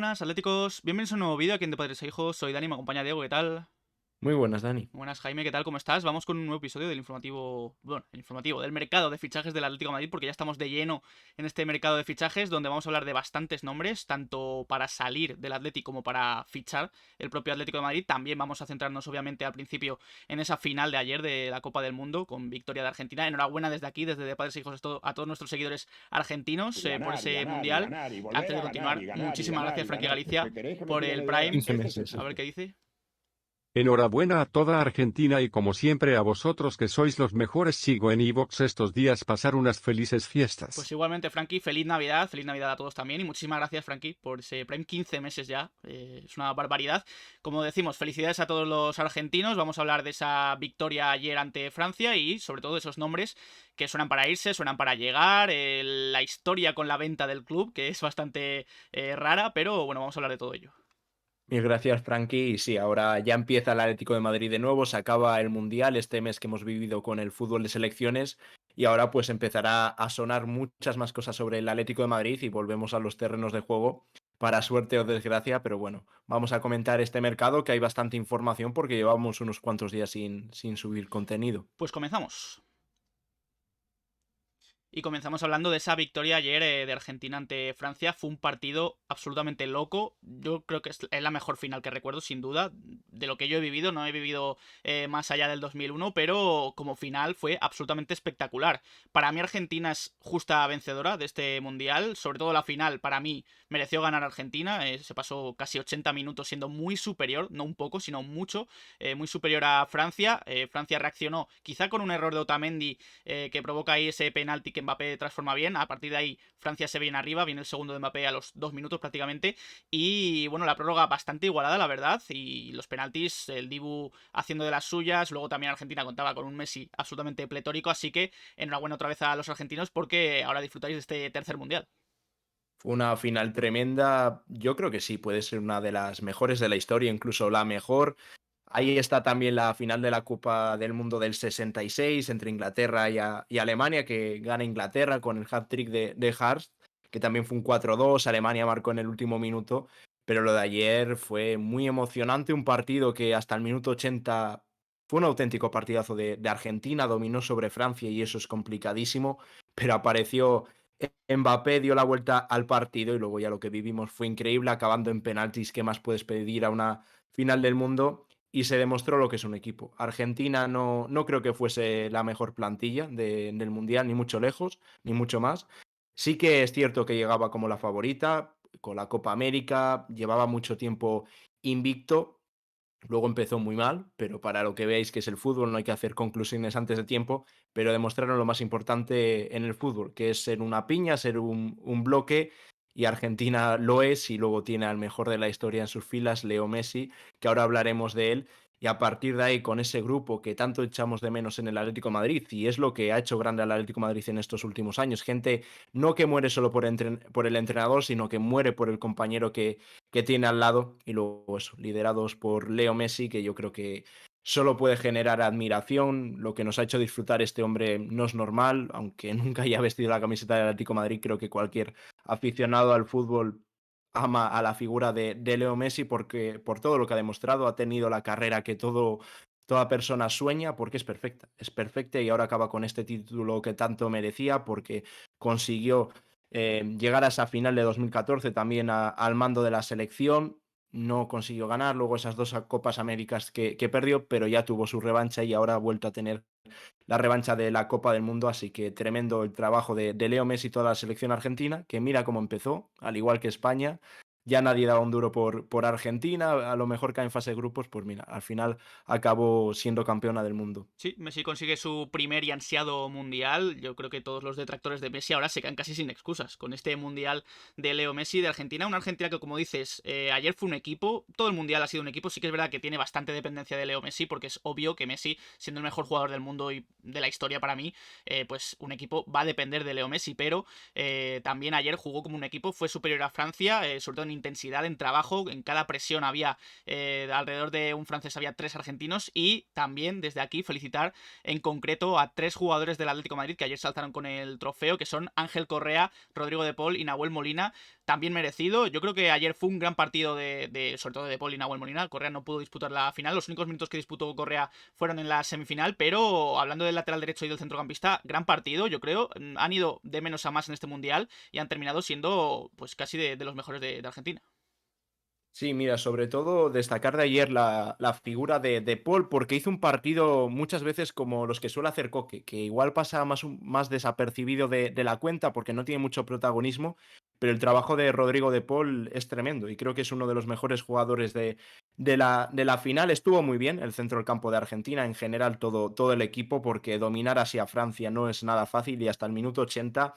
buenas, atléticos. Bienvenidos a un nuevo vídeo aquí en De Padres e Hijos. Soy Dani, me acompaña Diego, ¿qué tal? Muy buenas, Dani. Buenas, Jaime, ¿qué tal? ¿Cómo estás? Vamos con un nuevo episodio del informativo, bueno, el informativo del mercado de fichajes del Atlético de Madrid, porque ya estamos de lleno en este mercado de fichajes, donde vamos a hablar de bastantes nombres, tanto para salir del Atlético como para fichar el propio Atlético de Madrid. También vamos a centrarnos, obviamente, al principio en esa final de ayer de la Copa del Mundo, con victoria de Argentina. Enhorabuena desde aquí, desde De Padres e Hijos, a todos nuestros seguidores argentinos Y por ganar, y ese ganar, y mundial. ganar, y volver Antes de a ganar, continuar, y ganar, y muchísimas ganar, gracias, y Frankie ganar. Galicia, ¿Queréis que me por tire el media hora? Prime. 15 meses. A ver qué dice. Enhorabuena a toda Argentina y como siempre a vosotros que sois los mejores. Sigo en iVoox estos días. Pasar unas felices fiestas. Pues igualmente, Frankie, feliz Navidad a todos también y muchísimas gracias, Frankie, por ese Prime. 15 meses ya, es una barbaridad. Como decimos, felicidades a todos los argentinos. Vamos a hablar de esa victoria ayer ante Francia y sobre todo de esos nombres que suenan para irse, suenan para llegar, la historia con la venta del club, que es bastante rara, pero bueno, vamos a hablar de todo ello. Mil gracias, Frankie. Y sí, ahora ya empieza el Atlético de Madrid de nuevo, se acaba el Mundial, este mes que hemos vivido con el fútbol de selecciones, y ahora pues empezará a sonar muchas más cosas sobre el Atlético de Madrid y volvemos a los terrenos de juego, para suerte o desgracia, pero bueno, vamos a comentar este mercado que hay bastante información porque llevamos unos cuantos días sin subir contenido. Pues comenzamos. Y comenzamos hablando de esa victoria ayer de Argentina ante Francia. Fue un partido absolutamente loco. Yo creo que es la mejor final que recuerdo, sin duda. De lo que yo he vivido, no he vivido más allá del 2001, pero como final fue absolutamente espectacular. Para mí Argentina es justa vencedora de este Mundial. Sobre todo la final, para mí, mereció ganar Argentina. Se pasó casi 80 minutos siendo muy superior, no un poco, sino mucho, muy superior a Francia. Francia reaccionó quizá con un error de Otamendi que provoca ahí ese penalti que Mbappé transforma bien. A partir de ahí Francia se viene arriba, viene el segundo de Mbappé a los 2 minutos prácticamente. Y bueno, la prórroga bastante igualada, la verdad. Y los penaltis, el Dibu haciendo de las suyas. Luego también Argentina contaba con un Messi absolutamente pletórico. Así que enhorabuena otra vez a los argentinos porque ahora disfrutáis de este tercer mundial. Fue una final tremenda, yo creo que sí, puede ser una de las mejores de la historia, incluso la mejor. Ahí está también la final de la Copa del Mundo del 66 entre Inglaterra y Alemania, que gana Inglaterra con el hat-trick de Hart, que también fue un 4-2, Alemania marcó en el último minuto, pero lo de ayer fue muy emocionante, un partido que hasta el minuto 80 fue un auténtico partidazo de Argentina, dominó sobre Francia y eso es complicadísimo, pero apareció Mbappé, dio la vuelta al partido y luego ya lo que vivimos fue increíble, acabando en penaltis. ¿Qué más puedes pedir a una final del mundo? Y se demostró lo que es un equipo. Argentina no creo que fuese la mejor plantilla del Mundial, ni mucho lejos, ni mucho más. Sí que es cierto que llegaba como la favorita, con la Copa América, llevaba mucho tiempo invicto, luego empezó muy mal, pero para lo que veáis que es el fútbol no hay que hacer conclusiones antes de tiempo, pero demostraron lo más importante en el fútbol, que es ser una piña, ser un bloque, y Argentina lo es, y luego tiene al mejor de la historia en sus filas, Leo Messi, que ahora hablaremos de él, y a partir de ahí, con ese grupo que tanto echamos de menos en el Atlético de Madrid, y es lo que ha hecho grande al Atlético de Madrid en estos últimos años, gente no que muere solo por el entrenador, sino que muere por el compañero que tiene al lado, y luego eso, liderados por Leo Messi, que yo creo que solo puede generar admiración. Lo que nos ha hecho disfrutar este hombre no es normal, aunque nunca haya vestido la camiseta del Atlético de Madrid, creo que cualquier aficionado al fútbol ama a la figura de Leo Messi porque por todo lo que ha demostrado, ha tenido la carrera que toda persona sueña, porque es perfecta y ahora acaba con este título que tanto merecía porque consiguió llegar a esa final de 2014 también al mando de la selección. No consiguió ganar, luego esas dos Copas Américas que perdió, pero ya tuvo su revancha y ahora ha vuelto a tener la revancha de la Copa del Mundo, así que tremendo el trabajo de Leo Messi y toda la selección argentina, que mira cómo empezó, al igual que España, ya nadie daba un duro por Argentina, a lo mejor cae en fase de grupos, pues mira, al final acabó siendo campeona del mundo. Sí, Messi consigue su primer y ansiado mundial. Yo creo que todos los detractores de Messi ahora se quedan casi sin excusas con este mundial de Leo Messi de Argentina. Una Argentina que, como dices, ayer fue un equipo. Todo el mundial ha sido un equipo. Sí que es verdad que tiene bastante dependencia de Leo Messi, porque es obvio que Messi, siendo el mejor jugador del mundo y de la historia para mí, pues un equipo va a depender de Leo Messi. Pero también ayer jugó como un equipo, fue superior a Francia, sobre todo intensidad, en trabajo. En cada presión había alrededor de un francés, había 3 argentinos. Y también desde aquí felicitar en concreto a 3 jugadores del Atlético de Madrid que ayer se alzaron con el trofeo, que son Ángel Correa, Rodrigo de Paul y Nahuel Molina. También merecido. Yo creo que ayer fue un gran partido sobre todo de Paul y Nahuel Molina. Correa no pudo disputar la final. Los únicos minutos que disputó Correa fueron en la semifinal. Pero hablando del lateral derecho y del centrocampista, gran partido, yo creo. Han ido de menos a más en este mundial y han terminado siendo pues casi de los mejores de Argentina. Sí, mira, sobre todo destacar de ayer la figura de Paul, porque hizo un partido muchas veces como los que suele hacer Coque, que igual pasa más desapercibido de la cuenta porque no tiene mucho protagonismo, pero el trabajo de Rodrigo de Paul es tremendo y creo que es uno de los mejores jugadores de la final. Estuvo muy bien el centro del campo de Argentina, en general todo el equipo, porque dominar así a Francia no es nada fácil y hasta el minuto 80,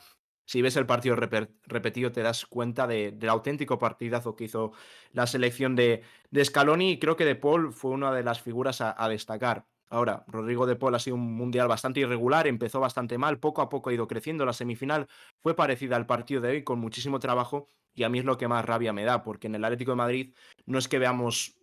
si ves el partido repetido, te das cuenta del auténtico partidazo que hizo la selección de Scaloni, y creo que De Paul fue una de las figuras a destacar. Ahora, Rodrigo De Paul ha sido un mundial bastante irregular, empezó bastante mal, poco a poco ha ido creciendo. La semifinal fue parecida al partido de hoy, con muchísimo trabajo, y a mí es lo que más rabia me da, porque en el Atlético de Madrid no es que veamos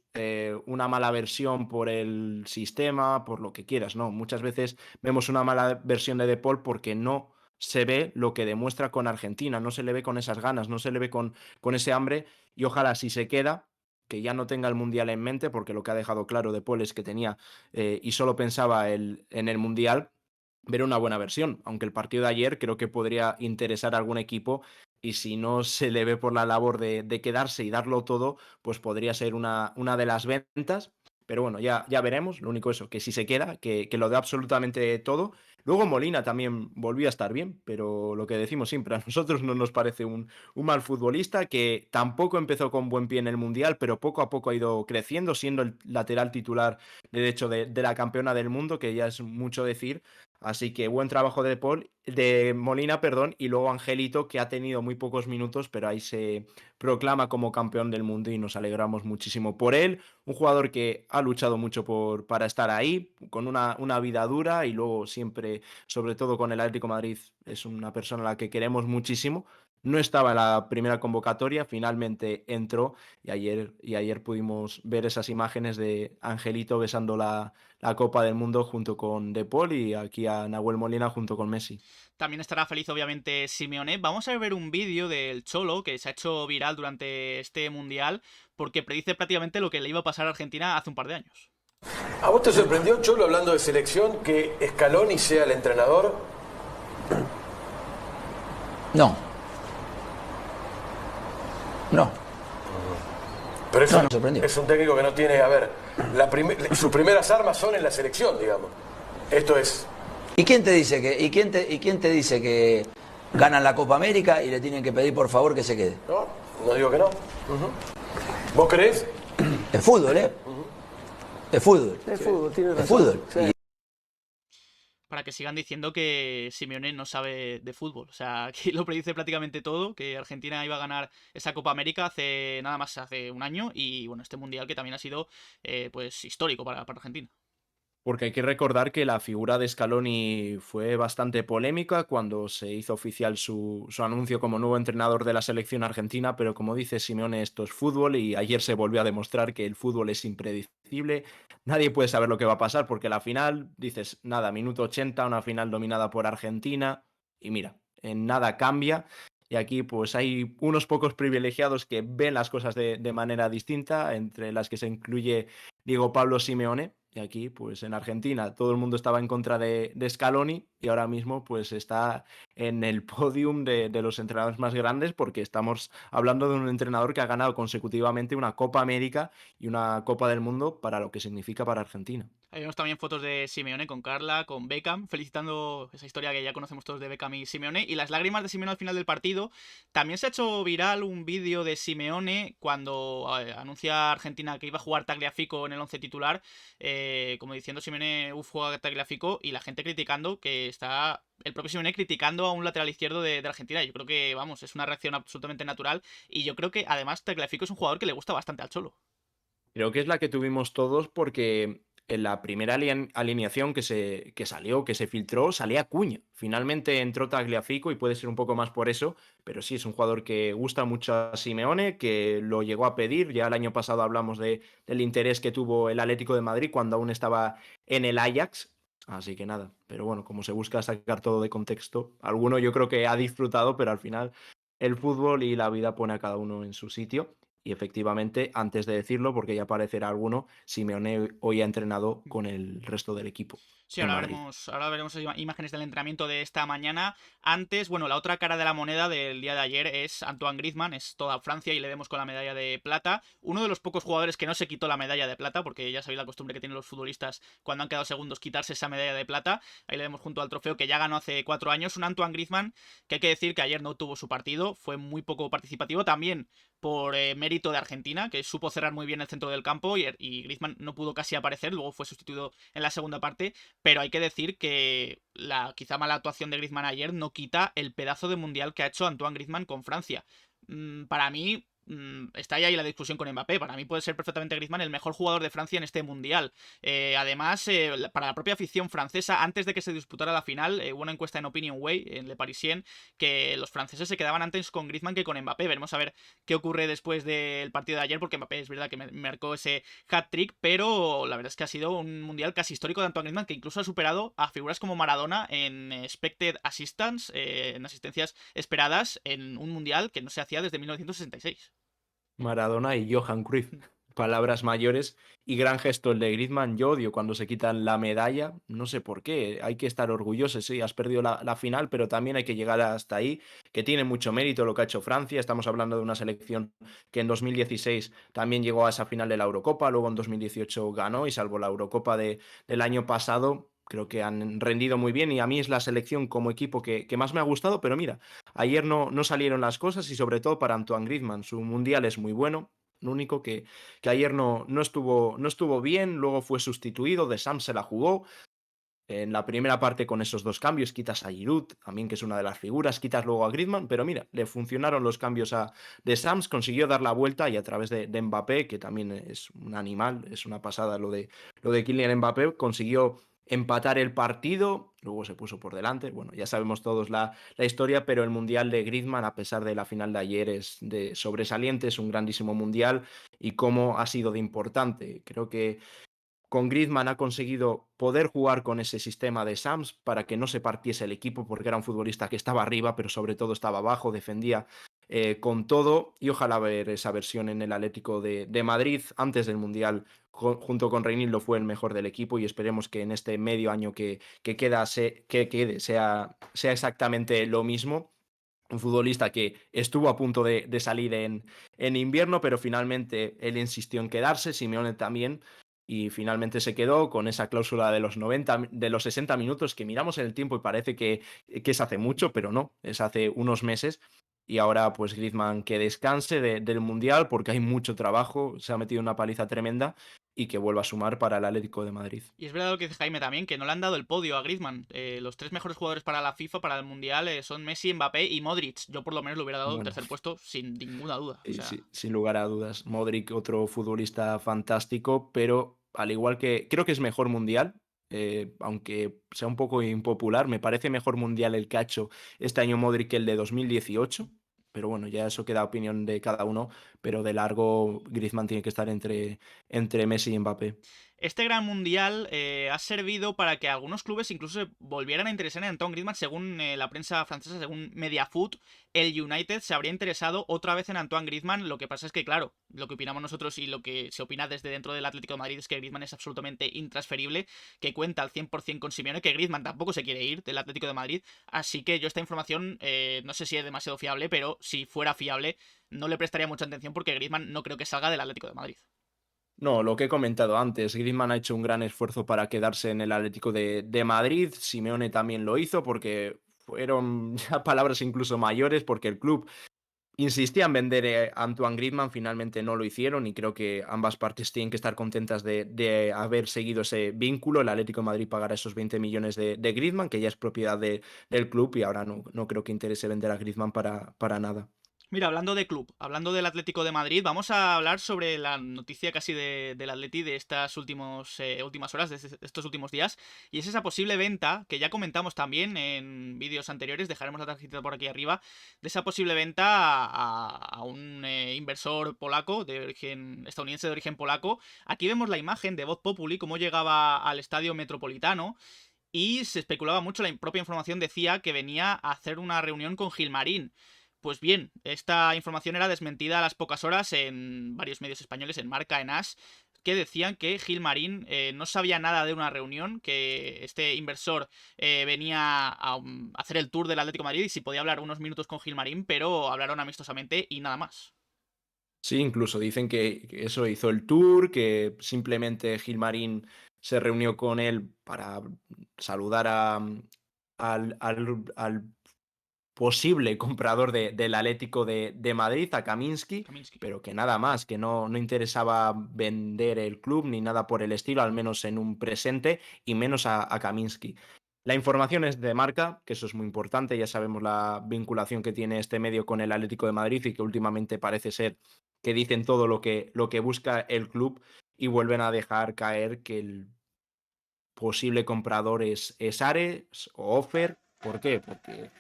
una mala versión por el sistema, por lo que quieras, no. Muchas veces vemos una mala versión de Paul porque no se ve lo que demuestra con Argentina, no se le ve con esas ganas, no se le ve con ese hambre, y ojalá si se queda, que ya no tenga el Mundial en mente, porque lo que ha dejado claro De Paul es que tenía y solo pensaba en el Mundial, ver una buena versión, aunque el partido de ayer creo que podría interesar a algún equipo, y si no se le ve por la labor de quedarse y darlo todo, pues podría ser una de las ventas. Pero bueno, ya veremos. Lo único eso, que si se queda, que lo dé absolutamente todo. Luego Molina también volvió a estar bien, pero lo que decimos siempre, a nosotros no nos parece un mal futbolista, que tampoco empezó con buen pie en el Mundial, pero poco a poco ha ido creciendo, siendo el lateral titular, de hecho, de la campeona del mundo, que ya es mucho decir. Así que buen trabajo de Molina, perdón, y luego Angelito, que ha tenido muy pocos minutos, pero ahí se proclama como campeón del mundo y nos alegramos muchísimo por él. Un jugador que ha luchado mucho para estar ahí, con una vida dura, y luego siempre, sobre todo con el Atlético de Madrid, es una persona a la que queremos muchísimo. No estaba en la primera convocatoria, finalmente entró, y ayer pudimos ver esas imágenes de Angelito besando la Copa del Mundo junto con De Paul, y aquí a Nahuel Molina junto con Messi. También estará feliz, obviamente, Simeone. Vamos a ver un vídeo del Cholo que se ha hecho viral durante este mundial porque predice prácticamente lo que le iba a pasar a Argentina hace un par de años. ¿A vos te sorprendió, Cholo, hablando de selección, que Scaloni sea el entrenador? No. No. Pero No, me sorprendió. es un técnico que no tiene, a ver, sus primeras armas son en la selección, digamos. Esto es... ¿Y quién te dice que ganan la Copa América y le tienen que pedir por favor que se quede? No digo que no. ¿Vos creés? Es fútbol, ¿eh? Es fútbol. Es fútbol, tiene razón. Es fútbol. Sí. Y Para que sigan diciendo que Simeone no sabe de fútbol. O sea, aquí lo predice prácticamente todo, que Argentina iba a ganar esa Copa América hace un año, y bueno, este mundial que también ha sido pues histórico para Argentina. Porque hay que recordar que la figura de Scaloni fue bastante polémica cuando se hizo oficial su anuncio como nuevo entrenador de la selección argentina, pero como dice Simeone, esto es fútbol, y ayer se volvió a demostrar que el fútbol es impredecible. Nadie puede saber lo que va a pasar, porque la final, dices, nada, minuto 80, una final dominada por Argentina, y mira, en nada cambia. Y aquí pues hay unos pocos privilegiados que ven las cosas de manera distinta, entre las que se incluye Diego Pablo Simeone. Y aquí, pues en Argentina, todo el mundo estaba en contra de Scaloni, y ahora mismo pues está en el podium de los entrenadores más grandes, porque estamos hablando de un entrenador que ha ganado consecutivamente una Copa América y una Copa del Mundo, para lo que significa para Argentina. Hay vemos también fotos de Simeone con Carla, con Beckham, felicitando esa historia que ya conocemos todos de Beckham y Simeone. Y las lágrimas de Simeone al final del partido. También se ha hecho viral un vídeo de Simeone cuando anuncia a Argentina que iba a jugar Tagliafico en el 11 titular. Como diciendo Simeone, juega Tagliafico, y la gente criticando que está... El propio Simeone criticando a un lateral izquierdo de Argentina. Yo creo que, vamos, es una reacción absolutamente natural. Y yo creo que, además, Tagliafico es un jugador que le gusta bastante al Cholo. Creo que es la que tuvimos todos, porque en la primera alineación que salió, que se filtró, salía Acuña. Finalmente entró Tagliafico y puede ser un poco más por eso, pero sí, es un jugador que gusta mucho a Simeone, que lo llegó a pedir. Ya el año pasado hablamos del interés que tuvo el Atlético de Madrid cuando aún estaba en el Ajax. Así que nada, pero bueno, como se busca sacar todo de contexto, alguno yo creo que ha disfrutado, pero al final el fútbol y la vida pone a cada uno en su sitio. Y efectivamente, antes de decirlo, porque ya aparecerá alguno, Simeone hoy ha entrenado con el resto del equipo Sí, en Madrid. ahora veremos imágenes del entrenamiento de esta mañana. Antes, bueno, la otra cara de la moneda del día de ayer es Antoine Griezmann, es toda Francia y le vemos con la medalla de plata. Uno de los pocos jugadores que no se quitó la medalla de plata, porque ya sabéis la costumbre que tienen los futbolistas cuando han quedado segundos quitarse esa medalla de plata. Ahí le vemos junto al trofeo que ya ganó hace 4 años. Un Antoine Griezmann que hay que decir que ayer no tuvo su partido, fue muy poco participativo. También por mérito de Argentina, que supo cerrar muy bien el centro del campo y Griezmann no pudo casi aparecer, luego fue sustituido en la segunda parte. Pero hay que decir que la quizá mala actuación de Griezmann ayer no quita el pedazo de mundial que ha hecho Antoine Griezmann con Francia. Para mí, está ahí la discusión con Mbappé. Para mí puede ser perfectamente Griezmann el mejor jugador de Francia en este mundial. Además, para la propia afición francesa, antes de que se disputara la final, hubo una encuesta en Opinion Way, en Le Parisien, que los franceses se quedaban antes con Griezmann que con Mbappé. Veremos a ver qué ocurre después del partido de ayer, porque Mbappé es verdad que marcó ese hat-trick, pero la verdad es que ha sido un mundial casi histórico de Antoine Griezmann, que incluso ha superado a figuras como Maradona en expected assistance, en asistencias esperadas, en un mundial que no se hacía desde 1966. Maradona y Johan Cruyff. Palabras mayores y gran gesto el de Griezmann. Yo odio cuando se quitan la medalla, no sé por qué, hay que estar orgullosos, sí, has perdido la final, pero también hay que llegar hasta ahí, que tiene mucho mérito lo que ha hecho Francia. Estamos hablando de una selección que en 2016 también llegó a esa final de la Eurocopa, luego en 2018 ganó y salvo la Eurocopa del año pasado, creo que han rendido muy bien y a mí es la selección como equipo que más me ha gustado, pero mira, ayer no salieron las cosas y sobre todo para Antoine Griezmann, su mundial es muy bueno. Lo único que ayer no estuvo bien, luego fue sustituido, De Sam se la jugó. En la primera parte con esos dos cambios quitas a Giroud, también que es una de las figuras, quitas luego a Griezmann, pero mira, le funcionaron los cambios a De Sams, consiguió dar la vuelta y a través de Mbappé, que también es un animal, es una pasada lo de Kylian Mbappé, consiguió empatar el partido, luego se puso por delante, bueno, ya sabemos todos la historia, pero el Mundial de Griezmann, a pesar de la final de ayer, es de sobresaliente, es un grandísimo Mundial y cómo ha sido de importante. Creo que con Griezmann ha conseguido poder jugar con ese sistema de Sams para que no se partiese el equipo, porque era un futbolista que estaba arriba, pero sobre todo estaba abajo, defendía con todo. Y ojalá ver esa versión en el Atlético de Madrid antes del Mundial. Junto con Reinildo fue el mejor del equipo y esperemos que en este medio año que quede sea exactamente lo mismo. Un futbolista que estuvo a punto de salir en invierno, pero finalmente él insistió en quedarse, Simeone también, y finalmente se quedó con esa cláusula de los 60 minutos que miramos en el tiempo y parece que es hace mucho, pero no, es hace unos meses. Y ahora pues Griezmann que descanse del Mundial porque hay mucho trabajo, se ha metido una paliza tremenda y que vuelva a sumar para el Atlético de Madrid. Y es verdad lo que dice Jaime también, que no le han dado el podio a Griezmann. Los 3 mejores jugadores para la FIFA, para el Mundial, son Messi, Mbappé y Modric. Yo por lo menos le hubiera dado el Bueno, tercer puesto sin ninguna duda. O sí, sea, sí, sin lugar a dudas. Modric, otro futbolista fantástico, pero al igual que creo que es mejor mundial, aunque sea un poco impopular, me parece mejor mundial el que ha hecho este año Modric que el de 2018. Pero bueno, ya eso queda a opinión de cada uno, pero de largo Griezmann tiene que estar entre Messi y Mbappé. este gran mundial ha servido para que algunos clubes incluso se volvieran a interesar en Antoine Griezmann. Según la prensa francesa, según Mediafoot, el United se habría interesado otra vez en Antoine Griezmann. Lo que pasa es que, claro, lo que opinamos nosotros y lo que se opina desde dentro del Atlético de Madrid es que Griezmann es absolutamente intransferible, que cuenta al 100% con Simeone, que Griezmann tampoco se quiere ir del Atlético de Madrid. Así que yo esta información no sé si es demasiado fiable, pero si fuera fiable no le prestaría mucha atención porque Griezmann no creo que salga del Atlético de Madrid. No, lo que he comentado antes, Griezmann ha hecho un gran esfuerzo para quedarse en el Atlético de Madrid, Simeone también lo hizo porque fueron ya palabras incluso mayores, porque el club insistía en vender a Antoine Griezmann, finalmente no lo hicieron y creo que ambas partes tienen que estar contentas de haber seguido ese vínculo. El Atlético de Madrid pagará esos 20 millones de Griezmann, que ya es propiedad del club y ahora no creo que interese vender a Griezmann para nada. Mira, hablando de club, hablando del Atlético de Madrid, vamos a hablar sobre la noticia casi del Atleti de estas últimas horas, de estos últimos días, y es esa posible venta, que ya comentamos también en vídeos anteriores, dejaremos la tarjeta por aquí arriba, de esa posible venta a un inversor polaco, estadounidense de origen polaco. Aquí vemos la imagen de Voz Populi, cómo llegaba al estadio Metropolitano, y se especulaba mucho, la propia información decía que venía a hacer una reunión con Gilmarín. Pues bien, esta información era desmentida a las pocas horas en varios medios españoles, en Marca, en As, que decían que Gilmarín no sabía nada de una reunión, que este inversor venía a hacer el tour del Atlético de Madrid y si podía hablar unos minutos con Gilmarín, pero hablaron amistosamente y nada más. Sí, incluso dicen que eso hizo el tour, que simplemente Gilmarín se reunió con él para saludar al posible comprador del Atlético de Madrid, a Kaminsky, Kaminsky. pero que nada más, que no interesaba vender el club ni nada por el estilo, al menos en un presente, y menos a Kaminsky. La información es de Marca, que eso es muy importante, ya sabemos la vinculación que tiene este medio con el Atlético de Madrid y que últimamente parece ser que dicen todo lo que busca el club y vuelven a dejar caer que el posible comprador es Ares o Offer. ¿Por qué? Porque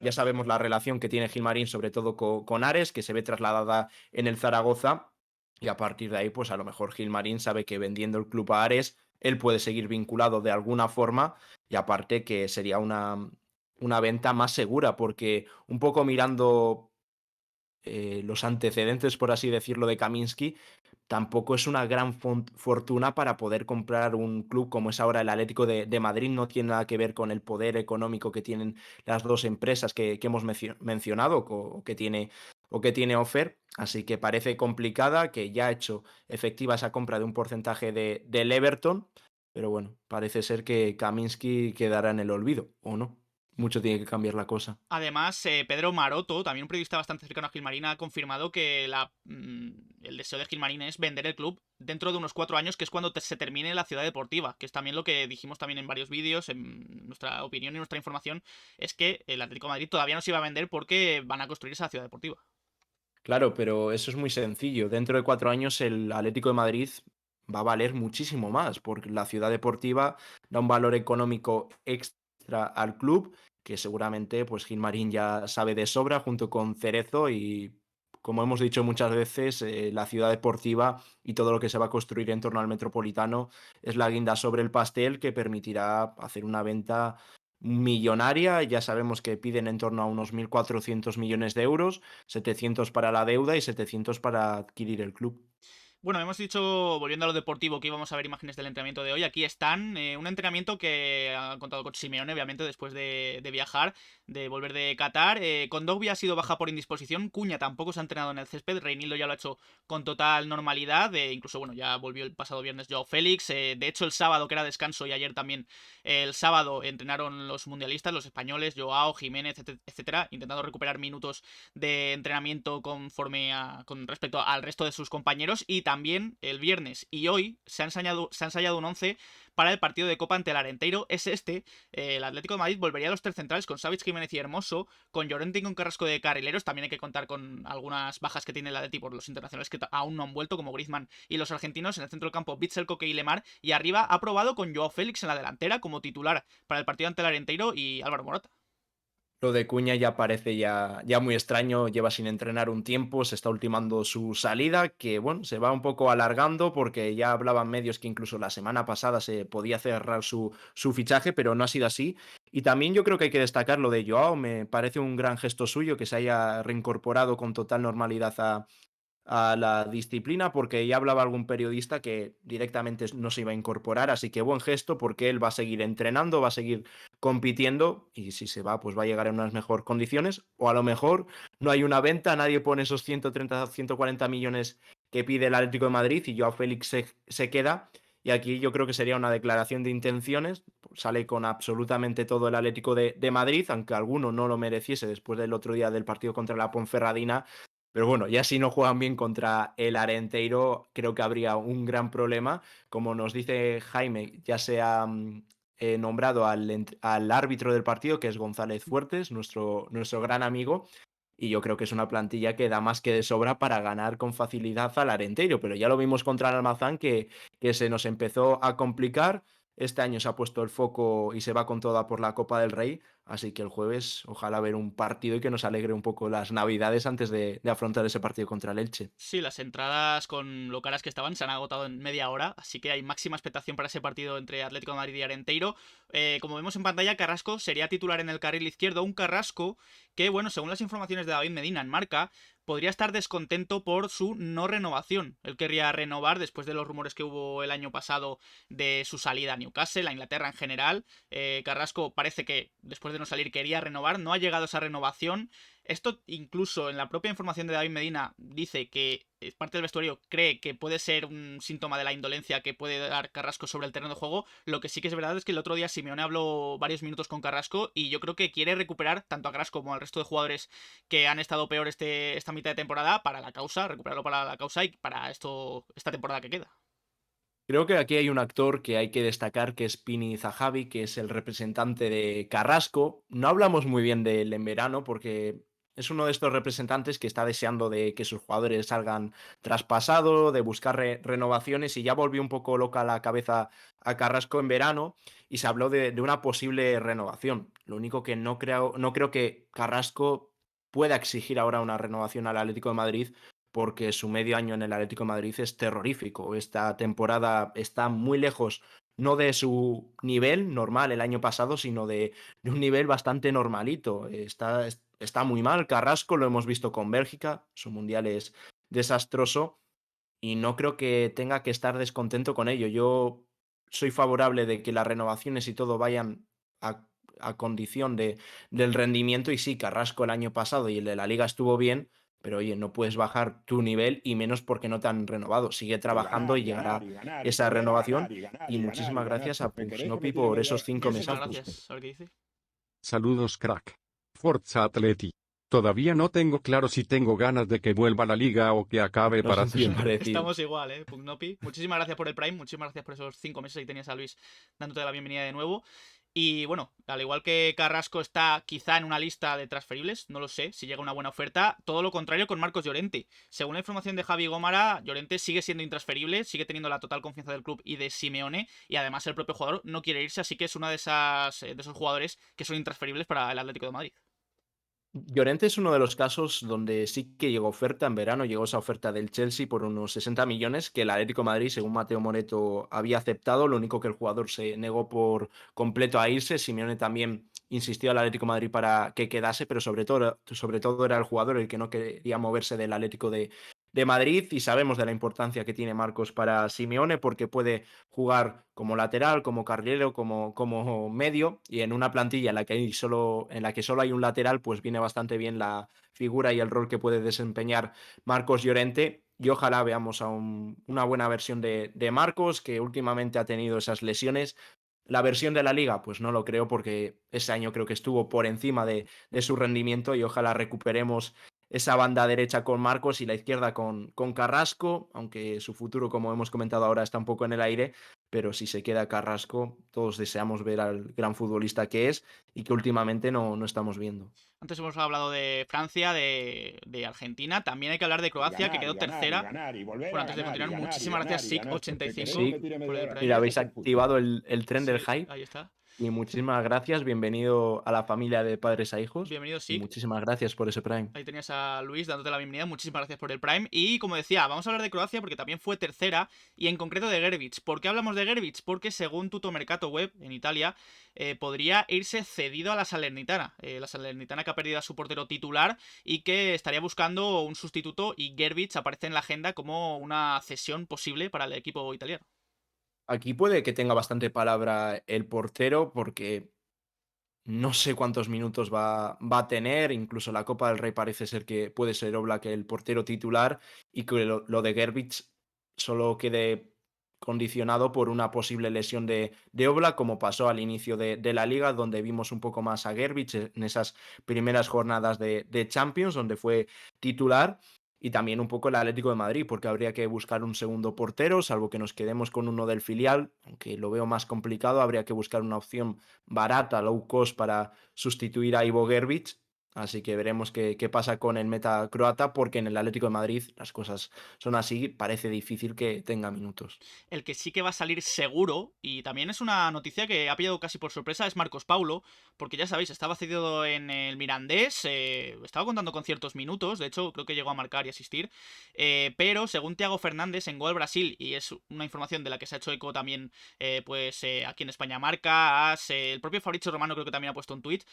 ya sabemos la relación que tiene Gilmarín, sobre todo con Ares, que se ve trasladada en el Zaragoza. Y a partir de ahí, pues a lo mejor Gilmarín sabe que vendiendo el club a Ares, él puede seguir vinculado de alguna forma. Y aparte que sería una venta más segura, porque un poco mirando los antecedentes, por así decirlo, de Kaminsky, tampoco es una gran fortuna para poder comprar un club como es ahora el Atlético de Madrid. No tiene nada que ver con el poder económico que tienen las dos empresas que hemos mencionado o que tiene Offer. Así que parece complicada, que ya ha hecho efectiva esa compra de un porcentaje del Everton. Pero bueno, parece ser que Kaminsky quedará en el olvido, ¿o no? Mucho tiene que cambiar la cosa. Además, Pedro Maroto, también un periodista bastante cercano a Gilmarín, ha confirmado que el deseo de Gilmarín es vender el club dentro de unos 4 años, que es cuando se termine la ciudad deportiva, que es también lo que dijimos también en varios vídeos, en nuestra opinión y nuestra información, es que el Atlético de Madrid todavía no se iba a vender porque van a construir esa ciudad deportiva. Claro, pero eso es muy sencillo. Dentro de 4 años el Atlético de Madrid va a valer muchísimo más, porque la ciudad deportiva da un valor económico extra al club, que seguramente pues Gilmarín ya sabe de sobra junto con Cerezo y como hemos dicho muchas veces, la ciudad deportiva y todo lo que se va a construir en torno al Metropolitano es la guinda sobre el pastel que permitirá hacer una venta millonaria. Ya sabemos que piden en torno a unos 1.400 millones de euros, 700 para la deuda y 700 para adquirir el club. Bueno, hemos dicho, volviendo a lo deportivo, que íbamos a ver imágenes del entrenamiento de hoy. Aquí están, un entrenamiento que ha contado con Simeone, obviamente, después de viajar, de volver de Qatar. Kondogbia ha sido baja por indisposición, Cuña tampoco se ha entrenado en el césped, Reinildo ya lo ha hecho con total normalidad, incluso, bueno, ya volvió el pasado viernes Joao Félix. De hecho, el sábado, que era descanso, y ayer también, el sábado, entrenaron los mundialistas, los españoles, Joao, Jiménez, etcétera, intentando recuperar minutos de entrenamiento con respecto al resto de sus compañeros. Y también el viernes y hoy se ha ensayado un 11 para el partido de Copa ante el Arenteiro. Es el Atlético de Madrid volvería a los tres centrales con Savic, Jiménez y Hermoso, con Llorente y con Carrasco de carrileros. También hay que contar con algunas bajas que tiene el Atleti por los internacionales que aún no han vuelto, como Griezmann y los argentinos. En el centro del campo, Bitzel, Coque y Lemar. Y arriba ha probado con Joao Félix en la delantera como titular para el partido ante el Arenteiro y Álvaro Morata. Lo de Cuña ya parece ya muy extraño, lleva sin entrenar un tiempo, se está ultimando su salida, que bueno, se va un poco alargando porque ya hablaban medios que incluso la semana pasada se podía cerrar su fichaje, pero no ha sido así. Y también yo creo que hay que destacar lo de Joao, me parece un gran gesto suyo que se haya reincorporado con total normalidad a la disciplina, porque ya hablaba algún periodista que directamente no se iba a incorporar, así que buen gesto porque él va a seguir entrenando, va a seguir compitiendo y si se va pues va a llegar en unas mejores condiciones, o a lo mejor no hay una venta, nadie pone esos 130, 140 millones que pide el Atlético de Madrid y Joao Félix se queda. Y aquí yo creo que sería una declaración de intenciones, sale con absolutamente todo el Atlético de Madrid, aunque alguno no lo mereciese después del otro día del partido contra la Ponferradina. Pero bueno, ya si no juegan bien contra el Arenteiro, creo que habría un gran problema. Como nos dice Jaime, ya se ha nombrado al árbitro del partido, que es González Fuertes, nuestro gran amigo. y yo creo que es una plantilla que da más que de sobra para ganar con facilidad al Arenteiro, pero ya lo vimos contra el Almazán que se nos empezó a complicar. Este año se ha puesto el foco y se va con toda por la Copa del Rey, así que el jueves ojalá ver un partido y que nos alegre un poco las navidades antes de afrontar ese partido contra el Elche. Sí, las entradas con lo caras que estaban se han agotado en media hora, así que hay máxima expectación para ese partido entre Atlético de Madrid y Arenteiro. Como vemos en pantalla, Carrasco sería titular en el carril izquierdo, un Carrasco que, bueno, según las informaciones de David Medina en Marca, podría estar descontento por su no renovación. Él querría renovar después de los rumores que hubo el año pasado de su salida a Newcastle, a Inglaterra en general. Carrasco parece que después de no salir quería renovar, no ha llegado esa renovación. Esto incluso en la propia información de David Medina dice que parte del vestuario cree que puede ser un síntoma de la indolencia que puede dar Carrasco sobre el terreno de juego. Lo que sí que es verdad es que el otro día Simeone habló varios minutos con Carrasco y yo creo que quiere recuperar tanto a Carrasco como al resto de jugadores que han estado peor esta mitad de temporada para la causa, recuperarlo para la causa y para esta temporada que queda. Creo que aquí hay un actor que hay que destacar, que es Pini Zahavi, que es el representante de Carrasco. No hablamos muy bien de él en verano porque es uno de estos representantes que está deseando de que sus jugadores salgan traspasado, de buscar renovaciones, y ya volvió un poco loca la cabeza a Carrasco en verano y se habló de una posible renovación. Lo único que no creo que Carrasco pueda exigir ahora una renovación al Atlético de Madrid, porque su medio año en el Atlético de Madrid es terrorífico. Esta temporada está muy lejos, no de su nivel normal el año pasado, sino de un nivel bastante normalito. Está muy mal. Carrasco lo hemos visto con Bélgica, su mundial es desastroso y no creo que tenga que estar descontento con ello. Yo soy favorable de que las renovaciones y todo vayan a condición del rendimiento, y sí, Carrasco el año pasado y el de la liga estuvo bien, pero oye, no puedes bajar tu nivel y menos porque no te han renovado. Sigue trabajando y llegará esa renovación. Y muchísimas gracias a Pusnopi por esos 5 Muchísimas mesazos. gracias. A ver qué dice. Saludos crack. Forza Atleti. Todavía no tengo claro si tengo ganas de que vuelva la liga o que acabe Nos para hemos siempre. parecido. Estamos igual, Pugnopi. Muchísimas gracias por el Prime, muchísimas gracias por esos 5 meses. Ahí tenías a Luis dándote la bienvenida de nuevo. Y bueno, al igual que Carrasco está quizá en una lista de transferibles, no lo sé, si llega una buena oferta, todo lo contrario con Marcos Llorente. Según la información de Javi Gómara, Llorente sigue siendo intransferible, sigue teniendo la total confianza del club y de Simeone, y además el propio jugador no quiere irse, así que es uno de esos jugadores que son intransferibles para el Atlético de Madrid. Llorente es uno de los casos donde sí que llegó oferta en verano, llegó esa oferta del Chelsea por unos 60 millones que el Atlético de Madrid, según Mateo Moreto, había aceptado. Lo único que el jugador se negó por completo a irse. Simeone también insistió al Atlético de Madrid para que quedase, pero sobre todo era el jugador el que no quería moverse del Atlético de Madrid, y sabemos de la importancia que tiene Marcos para Simeone porque puede jugar como lateral, como carrilero, como medio, y en una plantilla en la que solo hay un lateral, pues viene bastante bien la figura y el rol que puede desempeñar Marcos Llorente. Y ojalá veamos a una buena versión de Marcos, que últimamente ha tenido esas lesiones. La versión de la liga, pues no lo creo, porque ese año creo que estuvo por encima de su rendimiento, y ojalá recuperemos esa banda derecha con Marcos y la izquierda con Carrasco, aunque su futuro, como hemos comentado ahora, está un poco en el aire, pero si se queda Carrasco, todos deseamos ver al gran futbolista que es y que últimamente no estamos viendo. Antes hemos hablado de Francia, de Argentina, también hay que hablar de Croacia, que quedó tercera. Bueno, antes de continuar, muchísimas gracias, SIC85, Sí, por el Prime. mira, habéis activado el tren del Sí, hype. ahí está. Y muchísimas gracias, bienvenido a la familia de Padres a Hijos. Bienvenido, Y SIC. muchísimas gracias por ese Prime. Ahí tenías a Luis dándote la bienvenida. Muchísimas gracias por el Prime. Y como decía, vamos a hablar de Croacia porque también fue tercera. Y en concreto de Gervic. ¿Por qué hablamos de Gervic? Porque según Tuttomercato Web en Italia, podría irse cedido a la Salernitana. La Salernitana que ha perdido a su portero titular y que estaría buscando un sustituto. Y Gervic aparece en la agenda como una cesión posible para el equipo italiano. Aquí puede que tenga bastante palabra el portero, porque no sé cuántos minutos va a tener. Incluso la Copa del Rey parece ser que puede ser Oblak el portero titular, y que lo de Gervic solo quede condicionado por una posible lesión de Oblak, como pasó al inicio de la liga, donde vimos un poco más a Gervic en esas primeras jornadas de Champions, donde fue titular. Y también un poco el Atlético de Madrid, porque habría que buscar un segundo portero, salvo que nos quedemos con uno del filial, aunque lo veo más complicado. Habría que buscar una opción barata, low cost, para sustituir a Ivo Gervic. Así que veremos qué pasa con el meta croata, porque en el Atlético de Madrid las cosas son así, parece difícil que tenga minutos. El que sí que va a salir seguro, y también es una noticia que ha pillado casi por sorpresa, es Marcos Paulo, porque ya sabéis, estaba cedido en el Mirandés, estaba contando con ciertos minutos, de hecho creo que llegó a marcar y asistir, pero según Thiago Fernández en Gol Brasil, y es una información de la que se ha hecho eco también aquí en España Marca, el propio Fabrizio Romano creo que también ha puesto un tuit,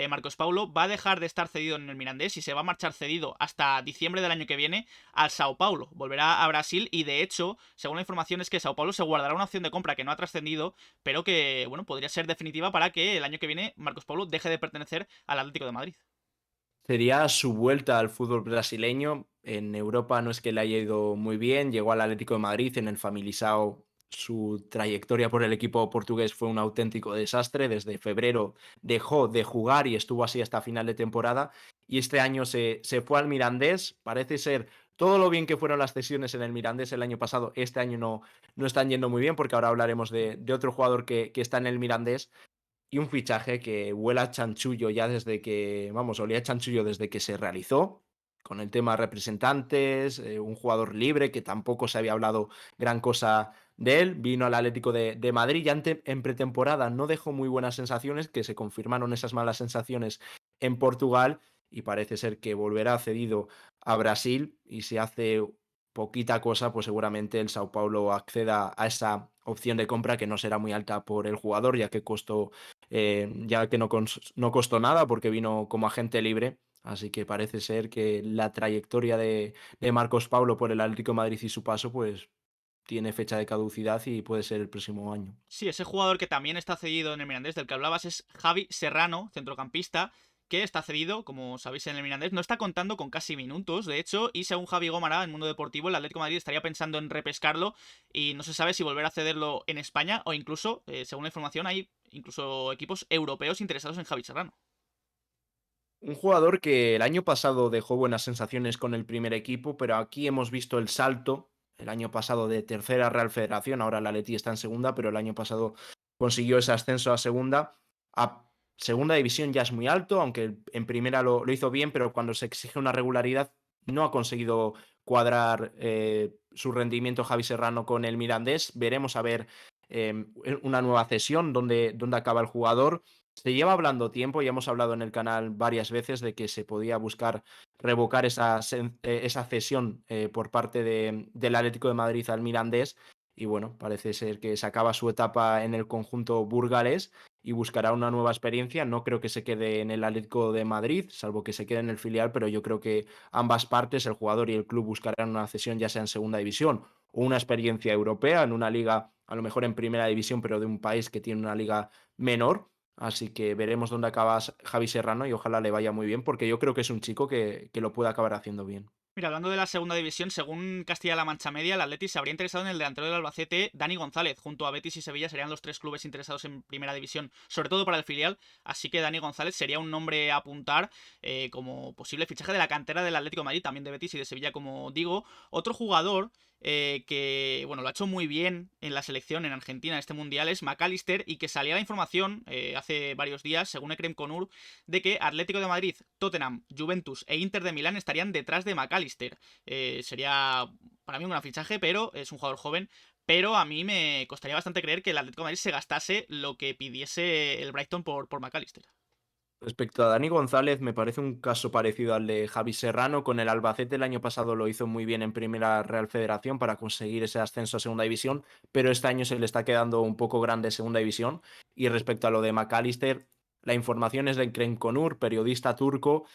Marcos Paulo va a dejar de estar cedido en el Mirandés y se va a marchar cedido hasta diciembre del año que viene al Sao Paulo, volverá a Brasil y de hecho, según la información es que Sao Paulo se guardará una opción de compra que no ha trascendido, pero que, bueno, podría ser definitiva para que el año que viene Marcos Paulo deje de pertenecer al Atlético de Madrid. Sería su vuelta al fútbol brasileño. En Europa no es que le haya ido muy bien, llegó al Atlético de Madrid en el Famalicão. Su trayectoria por el equipo portugués fue un auténtico desastre. Desde febrero dejó de jugar y estuvo así hasta final de temporada. Y este año se fue al Mirandés. Parece ser todo lo bien que fueron las cesiones en el Mirandés el año pasado. Este año no están yendo muy bien, porque ahora hablaremos de otro jugador que está en el Mirandés. Y un fichaje que huele a chanchullo ya desde que, vamos, olía a chanchullo desde que se realizó, con el tema representantes, un jugador libre que tampoco se había hablado gran cosa de él, vino al Atlético de Madrid, ya en pretemporada no dejó muy buenas sensaciones, que se confirmaron esas malas sensaciones en Portugal, y parece ser que volverá cedido a Brasil, y si hace poquita cosa, pues seguramente el Sao Paulo acceda a esa opción de compra, que no será muy alta por el jugador, ya que no costó nada porque vino como agente libre. Así que parece ser que la trayectoria de Marcos Paulo por el Atlético de Madrid y su paso, pues tiene fecha de caducidad y puede ser el próximo año. Sí, ese jugador que también está cedido en el Mirandés, del que hablabas, es Javi Serrano, centrocampista, que está cedido, como sabéis, en el Mirandés. No está contando con casi minutos, de hecho, y según Javi Gómara, en Mundo Deportivo, el Atlético de Madrid estaría pensando en repescarlo y no se sabe si volver a cederlo en España o incluso, según la información, hay incluso equipos europeos interesados en Javi Serrano. Un jugador que el año pasado dejó buenas sensaciones con el primer equipo, pero aquí hemos visto el salto. El año pasado de tercera Real Federación, ahora la Leti está en segunda, pero el año pasado consiguió ese ascenso a segunda. A segunda división ya es muy alto, aunque en primera lo hizo bien, pero cuando se exige una regularidad no ha conseguido cuadrar su rendimiento Javi Serrano con el Mirandés. Veremos a ver una nueva cesión, donde acaba el jugador. Se lleva hablando tiempo, ya hemos hablado en el canal varias veces de que se podía buscar revocar esa cesión por parte del Atlético de Madrid al Mirandés, y bueno, parece ser que se acaba su etapa en el conjunto burgalés y buscará una nueva experiencia. No creo que se quede en el Atlético de Madrid, salvo que se quede en el filial, pero yo creo que ambas partes, el jugador y el club, buscarán una cesión ya sea en segunda división o una experiencia europea en una liga, a lo mejor en primera división, pero de un país que tiene una liga menor. Así que veremos dónde acaba Javi Serrano y ojalá le vaya muy bien, porque yo creo que es un chico que lo puede acabar haciendo bien. Mira, hablando de la segunda división, según Castilla-La Mancha Media, el Atleti se habría interesado en el delantero del Albacete, Dani González. Junto a Betis y Sevilla serían los tres clubes interesados en primera división, sobre todo para el filial. Así que Dani González sería un nombre a apuntar como posible fichaje de la cantera del Atlético de Madrid, también de Betis y de Sevilla, como digo. Otro jugador que, bueno, lo ha hecho muy bien en la selección en Argentina en este mundial es McAllister, y que salía la información hace varios días, según Ekrem Konur, de que Atlético de Madrid, Tottenham, Juventus e Inter de Milán estarían detrás de McAllister. Sería para mí un gran fichaje, pero es un jugador joven. Pero a mí me costaría bastante creer que el Atlético de Madrid se gastase lo que pidiese el Brighton por McAllister. Respecto a Dani González, me parece un caso parecido al de Javi Serrano. Con el Albacete el año pasado lo hizo muy bien en Primera Real Federación para conseguir ese ascenso a Segunda División, pero este año se le está quedando un poco grande Segunda División. Y respecto a lo de McAllister, la información es de Ekrem Konur, periodista turco,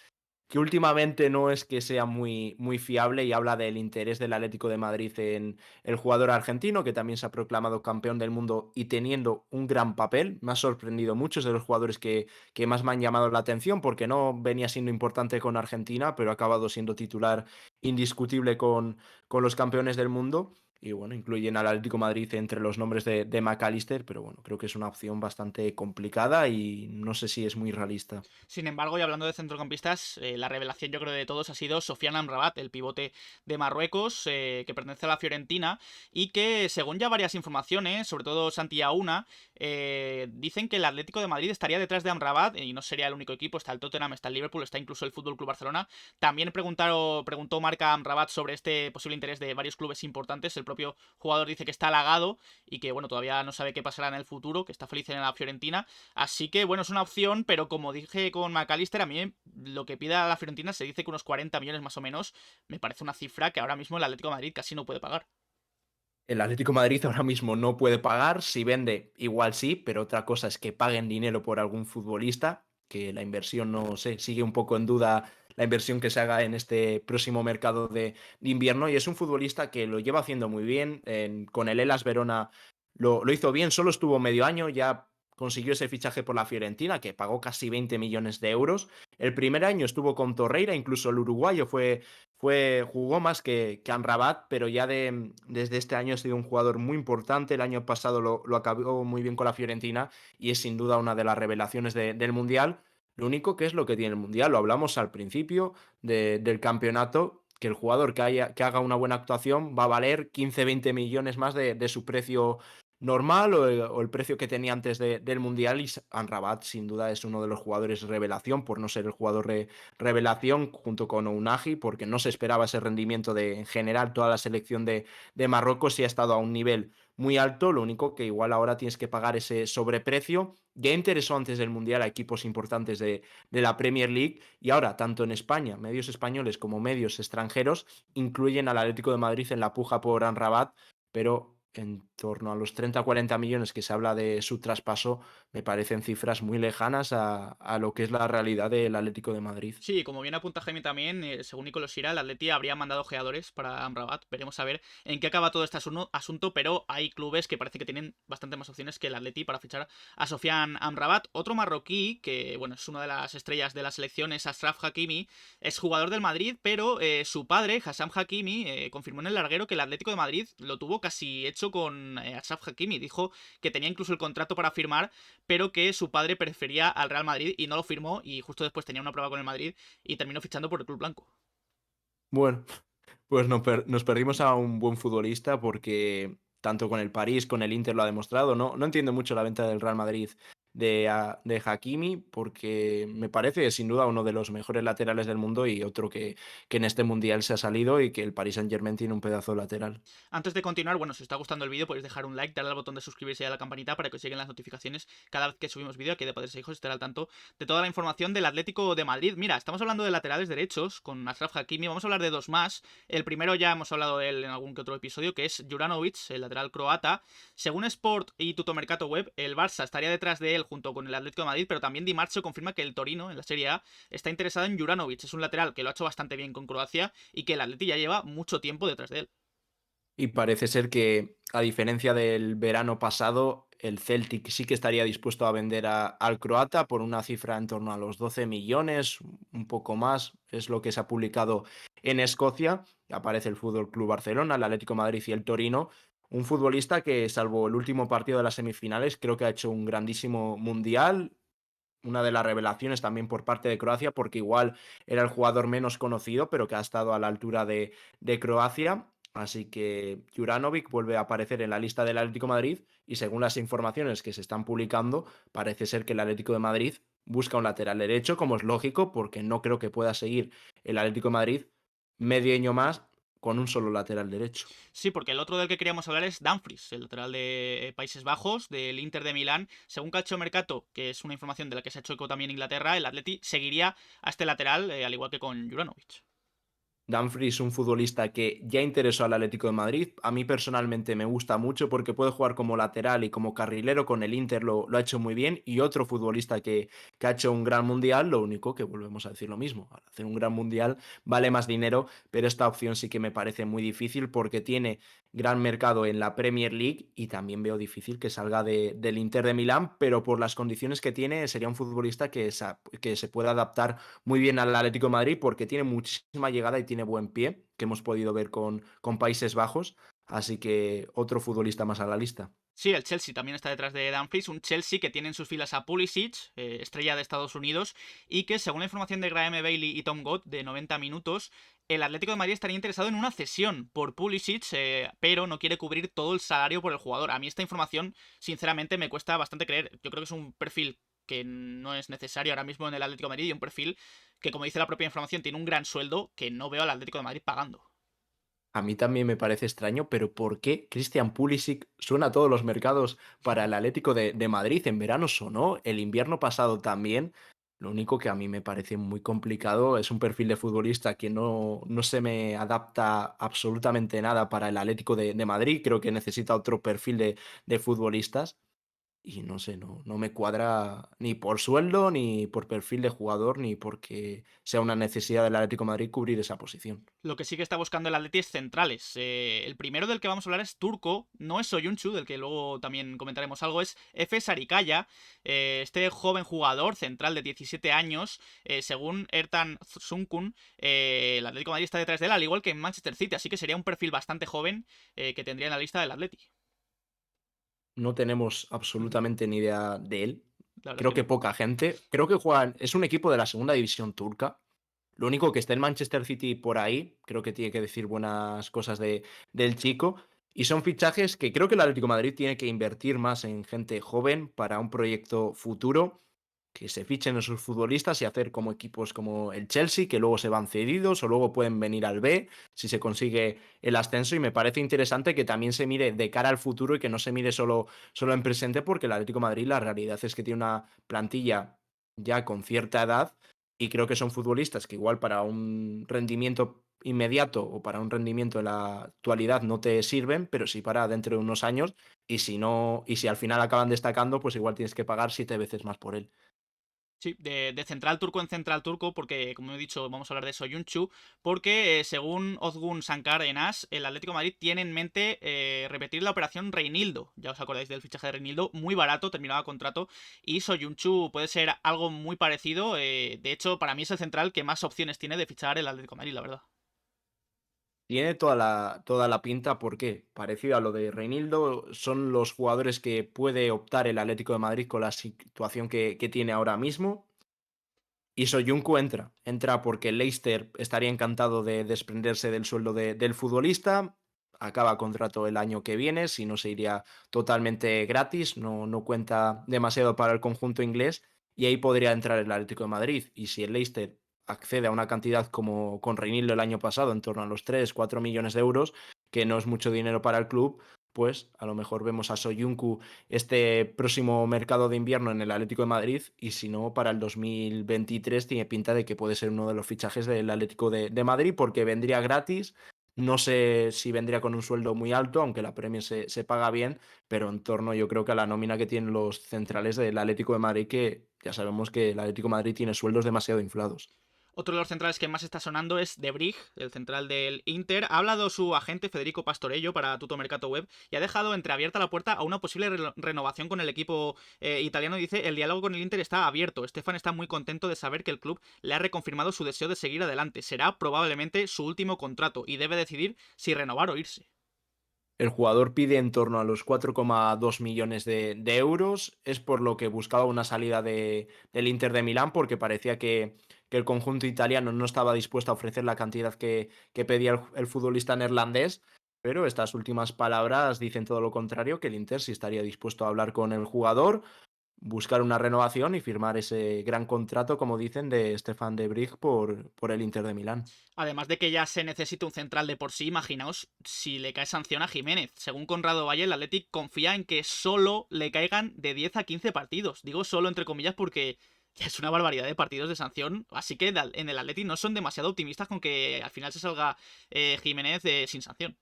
que últimamente no es que sea muy fiable, y habla del interés del Atlético de Madrid en el jugador argentino, que también se ha proclamado campeón del mundo y teniendo un gran papel. Me ha sorprendido muchos de los jugadores que más me han llamado la atención, porque no venía siendo importante con Argentina, pero ha acabado siendo titular indiscutible con los campeones del mundo. Y bueno, incluyen al Atlético de Madrid entre los nombres de McAllister, pero bueno, creo que es una opción bastante complicada y no sé si es muy realista. Sin embargo, y hablando de centrocampistas, la revelación yo creo de todos ha sido Sofiane Amrabat, el pivote de Marruecos, que pertenece a la Fiorentina y que, según ya varias informaciones, sobre todo Santi Auna, dicen que el Atlético de Madrid estaría detrás de Amrabat y no sería el único equipo, está el Tottenham, está el Liverpool, está incluso el Fútbol Club Barcelona. También preguntó Marca a Amrabat sobre este posible interés de varios clubes importantes. El propio jugador dice que está halagado y que, bueno, todavía no sabe qué pasará en el futuro, que está feliz en la Fiorentina. Así que, bueno, es una opción, pero como dije con McAllister, a mí lo que pida la Fiorentina se dice que unos 40 millones más o menos, me parece una cifra que ahora mismo el Atlético de Madrid casi no puede pagar. El Atlético de Madrid ahora mismo no puede pagar, si vende igual sí, pero otra cosa es que paguen dinero por algún futbolista, que la inversión no sé, sigue un poco en duda la inversión que se haga en este próximo mercado de invierno y es un futbolista que lo lleva haciendo muy bien, con el Hellas Verona lo hizo bien, solo estuvo medio año, ya consiguió ese fichaje por la Fiorentina, que pagó casi 20 millones de euros. El primer año estuvo con Torreira, incluso el uruguayo jugó más que Amrabat, pero ya desde este año ha sido un jugador muy importante. El año pasado lo acabó muy bien con la Fiorentina y es sin duda una de las revelaciones del Mundial. Lo único que es lo que tiene el Mundial, lo hablamos al principio del campeonato, que el jugador que haga una buena actuación va a valer 15-20 millones más de su precio normal o el precio que tenía antes del Mundial. Y Amrabat sin duda es uno de los jugadores revelación, por no ser el jugador revelación junto con Ounahi, porque no se esperaba ese rendimiento en general toda la selección de Marruecos y ha estado a un nivel muy alto. Lo único que igual ahora tienes que pagar ese sobreprecio. Ya interesó antes del Mundial a equipos importantes de la Premier League y ahora tanto en España, medios españoles como medios extranjeros incluyen al Atlético de Madrid en la puja por Amrabat, pero en torno a los 30-40 millones que se habla de su traspaso, me parecen cifras muy lejanas a lo que es la realidad del Atlético de Madrid. Sí, como bien apunta Jaime también, según Nicolás Sira, el Atleti habría mandado ojeadores para Amrabat. Veremos a ver en qué acaba todo este asunto, pero hay clubes que parece que tienen bastante más opciones que el Atleti para fichar a Sofiane Amrabat. Otro marroquí, que bueno, es una de las estrellas de la selección, es Achraf Hakimi, es jugador del Madrid, pero su padre, Hassam Hakimi, confirmó en el larguero que el Atlético de Madrid lo tuvo casi hecho con Achraf Hakimi. Dijo que tenía incluso el contrato para firmar, pero que su padre prefería al Real Madrid y no lo firmó y justo después tenía una prueba con el Madrid y terminó fichando por el club blanco. Bueno, pues nos perdimos a un buen futbolista porque tanto con el París, con el Inter lo ha demostrado. No entiendo mucho la venta del Real Madrid de Hakimi porque me parece sin duda uno de los mejores laterales del mundo y otro que en este Mundial se ha salido y que el Paris Saint-Germain tiene un pedazo de lateral. Antes de continuar, bueno, si os está gustando el vídeo podéis dejar un like, darle al botón de suscribirse y a la campanita para que os lleguen las notificaciones cada vez que subimos vídeo, que de Padres e Hijos estar al tanto de toda la información del Atlético de Madrid. Mira, estamos hablando de laterales derechos con Achraf Hakimi, vamos a hablar de dos más. El primero ya hemos hablado de él en algún que otro episodio, que es Juranovic, el lateral croata. Según Sport y Tuttomercato Web, el Barça estaría detrás de él junto con el Atlético de Madrid, pero también Di Marzio confirma que el Torino, en la Serie A, está interesado en Juranovic. Es un lateral que lo ha hecho bastante bien con Croacia y que el Atleti ya lleva mucho tiempo detrás de él. Y parece ser que, a diferencia del verano pasado, el Celtic sí que estaría dispuesto a vender al croata por una cifra en torno a los 12 millones, un poco más, es lo que se ha publicado en Escocia. Aparece el Fútbol Club Barcelona, el Atlético de Madrid y el Torino. Un futbolista que, salvo el último partido de las semifinales, creo que ha hecho un grandísimo mundial. Una de las revelaciones también por parte de Croacia, porque igual era el jugador menos conocido, pero que ha estado a la altura de Croacia. Así que Juranovic vuelve a aparecer en la lista del Atlético de Madrid y según las informaciones que se están publicando, parece ser que el Atlético de Madrid busca un lateral derecho, como es lógico, porque no creo que pueda seguir el Atlético de Madrid medio año más con un solo lateral derecho. Sí, porque el otro del que queríamos hablar es Dumfries, el lateral de Países Bajos, del Inter de Milán. Según Calcio Mercato, que es una información de la que se ha hecho eco también Inglaterra, el Atleti seguiría a este lateral, al igual que con Juranovic. Dumfries, un futbolista que ya interesó al Atlético de Madrid. A mí personalmente me gusta mucho porque puede jugar como lateral y como carrilero con el Inter, lo ha hecho muy bien. Y otro futbolista que ha hecho un gran mundial, lo único que volvemos a decir lo mismo. Al hacer un gran mundial vale más dinero, pero esta opción sí que me parece muy difícil porque tiene gran mercado en la Premier League y también veo difícil que salga del Inter de Milán, pero por las condiciones que tiene sería un futbolista que se puede adaptar muy bien al Atlético de Madrid porque tiene muchísima llegada y tiene buen pie, que hemos podido ver con Países Bajos. Así que otro futbolista más a la lista. Sí, el Chelsea también está detrás de Dumfries, un Chelsea que tiene en sus filas a Pulisic, estrella de Estados Unidos, y que según la información de Graham Bailey y Tom Gott de 90 minutos, el Atlético de Madrid estaría interesado en una cesión por Pulisic, pero no quiere cubrir todo el salario por el jugador. A mí esta información, sinceramente, me cuesta bastante creer. Yo creo que es un perfil que no es necesario ahora mismo en el Atlético de Madrid y un perfil que, como dice la propia información, tiene un gran sueldo que no veo al Atlético de Madrid pagando. A mí también me parece extraño, pero ¿por qué Christian Pulisic suena a todos los mercados para el Atlético de Madrid? En verano sonó, el invierno pasado también. Lo único que a mí me parece muy complicado es un perfil de futbolista que no se me adapta absolutamente nada para el Atlético de Madrid. Creo que necesita otro perfil de futbolistas. Y no sé, no me cuadra ni por sueldo, ni por perfil de jugador, ni porque sea una necesidad del Atlético de Madrid cubrir esa posición. Lo que sí que está buscando el Atleti es centrales. El primero del que vamos a hablar es turco, no es Soyuncu, del que luego también comentaremos algo, es Efe Sarikaya, este joven jugador central de 17 años, según Ertan Sunkun, el Atlético de Madrid está detrás de él, al igual que en Manchester City, así que sería un perfil bastante joven que tendría en la lista del Atleti. No tenemos absolutamente ni idea de él. La verdad es Creo que que no. poca gente. Creo que juegan. Es un equipo de la segunda división turca. Lo único que está en Manchester City por ahí. Creo que tiene que decir buenas cosas del chico. Y son fichajes que creo que el Atlético de Madrid tiene que invertir más en gente joven para un proyecto futuro, que se fichen esos futbolistas y hacer como equipos como el Chelsea, que luego se van cedidos o luego pueden venir al B si se consigue el ascenso. Y me parece interesante que también se mire de cara al futuro y que no se mire solo en presente, porque el Atlético de Madrid la realidad es que tiene una plantilla ya con cierta edad y creo que son futbolistas que igual para un rendimiento inmediato o para un rendimiento en la actualidad no te sirven, pero sí para dentro de unos años, y si no, y si al final acaban destacando, pues igual tienes que pagar 7 veces más por él. Sí, de central turco en central turco, porque como he dicho, vamos a hablar de Soyuncu, porque según Ozgun Sankar Enas, el Atlético de Madrid tiene en mente repetir la operación Reinildo. Ya os acordáis del fichaje de Reinildo, muy barato, terminaba contrato, y Soyuncu puede ser algo muy parecido. De hecho, para mí es el central que más opciones tiene de fichar el Atlético de Madrid, la verdad. Tiene toda la pinta, porque parecido a lo de Reinildo, son los jugadores que puede optar el Atlético de Madrid con la situación que tiene ahora mismo. Y Soyuncu entra porque el Leicester estaría encantado de desprenderse del sueldo del futbolista. Acaba contrato el año que viene, si no se iría totalmente gratis, no cuenta demasiado para el conjunto inglés, y ahí podría entrar el Atlético de Madrid. Y si el Leicester accede a una cantidad como con Reinildo el año pasado, en torno a los 3-4 millones de euros, que no es mucho dinero para el club, pues a lo mejor vemos a Soyuncu este próximo mercado de invierno en el Atlético de Madrid, y si no, para el 2023 tiene pinta de que puede ser uno de los fichajes del Atlético de Madrid, porque vendría gratis. No sé si vendría con un sueldo muy alto, aunque la Premier se paga bien, pero en torno yo creo que a la nómina que tienen los centrales del Atlético de Madrid, que ya sabemos que el Atlético de Madrid tiene sueldos demasiado inflados. Otro de los centrales que más está sonando es De Vrij, el central del Inter. Ha hablado su agente Federico Pastorello para Tutto Mercato Web y ha dejado entreabierta la puerta a una posible renovación con el equipo italiano. Dice, el diálogo con el Inter está abierto. Estefan está muy contento de saber que el club le ha reconfirmado su deseo de seguir adelante. Será probablemente su último contrato y debe decidir si renovar o irse. El jugador pide en torno a los 4,2 millones de euros. Es por lo que buscaba una salida del Inter de Milán, porque parecía que el conjunto italiano no estaba dispuesto a ofrecer la cantidad que pedía el futbolista neerlandés. Pero estas últimas palabras dicen todo lo contrario, que el Inter sí estaría dispuesto a hablar con el jugador, buscar una renovación y firmar ese gran contrato, como dicen, de Stefan de Vrij por el Inter de Milán. Además de que ya se necesita un central de por sí, imaginaos si le cae sanción a Jiménez. Según Conrado Valle, el Athletic confía en que solo le caigan de 10 a 15 partidos. Digo solo entre comillas porque es una barbaridad de partidos de sanción. Así que en el Athletic no son demasiado optimistas con que al final se salga Jiménez sin sanción.